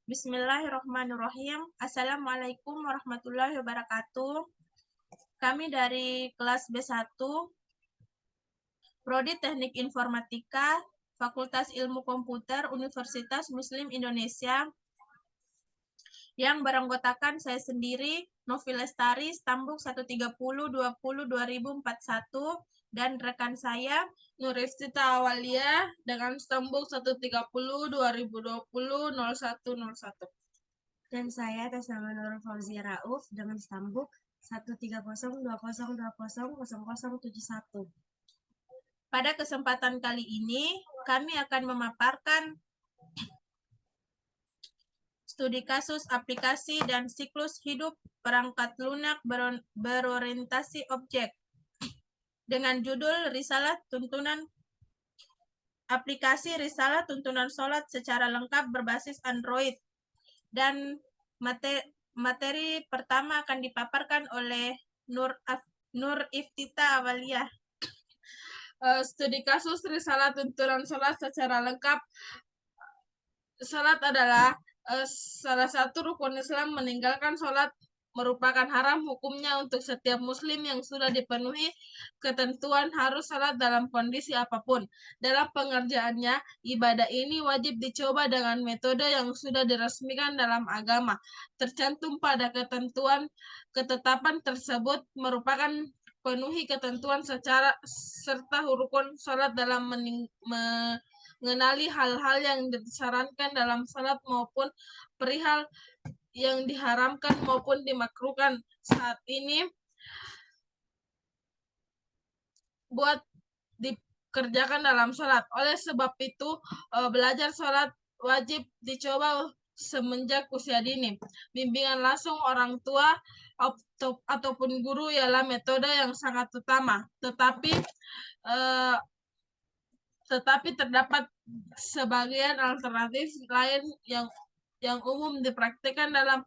Bismillahirrahmanirrahim. Assalamualaikum warahmatullahi wabarakatuh. Kami dari kelas B1, Prodi Teknik Informatika, Fakultas Ilmu Komputer, Universitas Muslim Indonesia, yang beranggotakan saya sendiri, Novi Lestari, Stambuk 130-20-2041, dan rekan saya, Nuristita Awalia, dengan Stambuk 130-2020-0101. Dan saya atas nama Nurul Fauzia Rauf dengan Stambuk 13020200071. Pada kesempatan kali ini, kami akan memaparkan studi kasus aplikasi dan siklus hidup perangkat lunak berorientasi objek dengan judul Risalah Tuntunan Aplikasi Risalah Tuntunan Sholat secara lengkap berbasis Android. Dan materi pertama akan dipaparkan oleh Nur Iftita Awalia. Studi kasus Risalah Tuntunan Sholat secara lengkap. Sholat adalah salah satu rukun Islam. Meninggalkan sholat merupakan haram hukumnya untuk setiap muslim yang sudah dipenuhi ketentuan harus sholat dalam kondisi apapun. Dalam pengerjaannya, ibadah ini wajib dicoba dengan metode yang sudah diresmikan dalam agama. Tercantum pada ketetapan tersebut merupakan penuhi ketentuan serta rukun sholat dalam mengenali hal-hal yang disarankan dalam salat maupun perihal yang diharamkan maupun dimakruhkan saat ini buat dikerjakan dalam salat. Oleh sebab itu, belajar salat wajib dicoba semenjak usia dini. Bimbingan langsung orang tua ataupun guru ialah metode yang sangat utama. Tetapi terdapat sebagian alternatif lain yang umum dipraktikkan dalam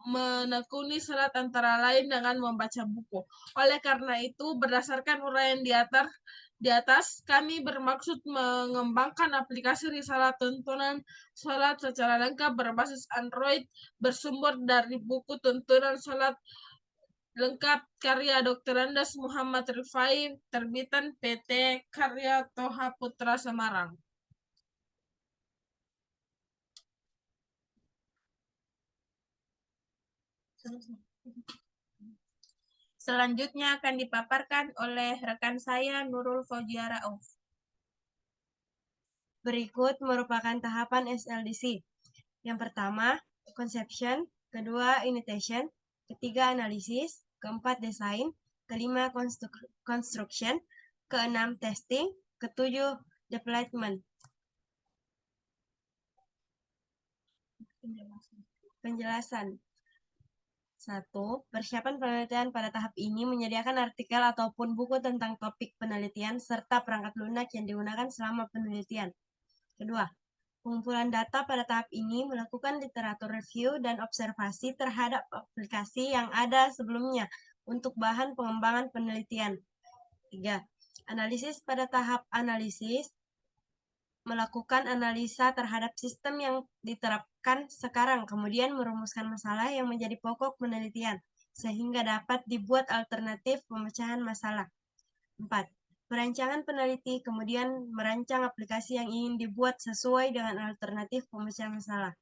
menekuni salat, antara lain dengan membaca buku. Oleh karena itu, berdasarkan uraian di atas, kami bermaksud mengembangkan aplikasi Risalah Tuntunan Salat secara lengkap berbasis Android bersumber dari buku Tuntunan Salat Lengkap karya Dr. Andes Muhammad Rifai, terbitan PT Karya Toha Putra Semarang. Selanjutnya akan dipaparkan oleh rekan saya Nurul Fauzia Rauf. Berikut merupakan tahapan SLDC. Yang pertama, conception, kedua, initiation, ketiga, analisis, keempat, desain, kelima, construction, keenam, testing, ketujuh, deployment. Penjelasan. 1. Persiapan penelitian pada tahap ini menyediakan artikel ataupun buku tentang topik penelitian serta perangkat lunak yang digunakan selama penelitian. Kedua, pengumpulan data pada tahap ini melakukan literatur review dan observasi terhadap aplikasi yang ada sebelumnya untuk bahan pengembangan penelitian. 3. Analisis pada tahap analisis melakukan analisa terhadap sistem yang diterapkan sekarang, kemudian merumuskan masalah yang menjadi pokok penelitian, sehingga dapat dibuat alternatif pemecahan masalah. 4. Perancangan peneliti, kemudian merancang aplikasi yang ingin dibuat sesuai dengan alternatif pemecahan masalah.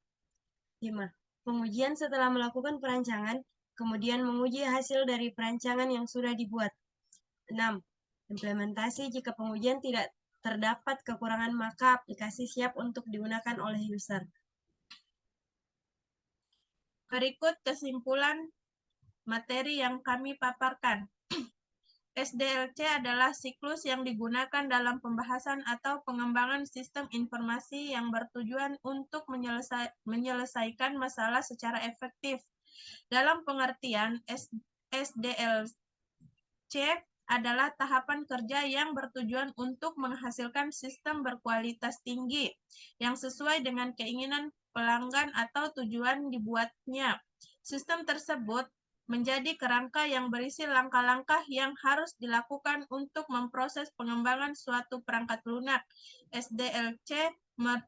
5. Pengujian setelah melakukan perancangan, kemudian menguji hasil dari perancangan yang sudah dibuat. 6. Implementasi jika pengujian tidak terdapat kekurangan, maka aplikasi siap untuk digunakan oleh user. Berikut kesimpulan materi yang kami paparkan. SDLC adalah siklus yang digunakan dalam pembahasan atau pengembangan sistem informasi yang bertujuan untuk menyelesaikan masalah secara efektif. Dalam pengertian, SDLC adalah tahapan kerja yang bertujuan untuk menghasilkan sistem berkualitas tinggi yang sesuai dengan keinginan pelanggan atau tujuan dibuatnya. Sistem tersebut menjadi kerangka yang berisi langkah-langkah yang harus dilakukan untuk memproses pengembangan suatu perangkat lunak. SDLC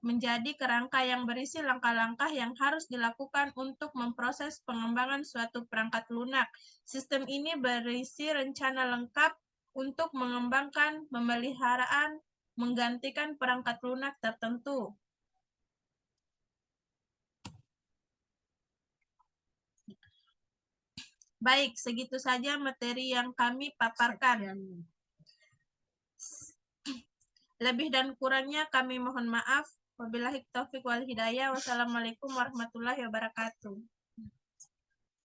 menjadi kerangka yang berisi langkah-langkah yang harus dilakukan untuk memproses pengembangan suatu perangkat lunak. Sistem ini berisi rencana lengkap untuk mengembangkan, pemeliharaan, menggantikan perangkat lunak tertentu. Baik, segitu saja materi yang kami paparkan. Lebih dan kurangnya kami mohon maaf. Wabillahi taufiq wal hidayah. Wassalamualaikum warahmatullahi wabarakatuh.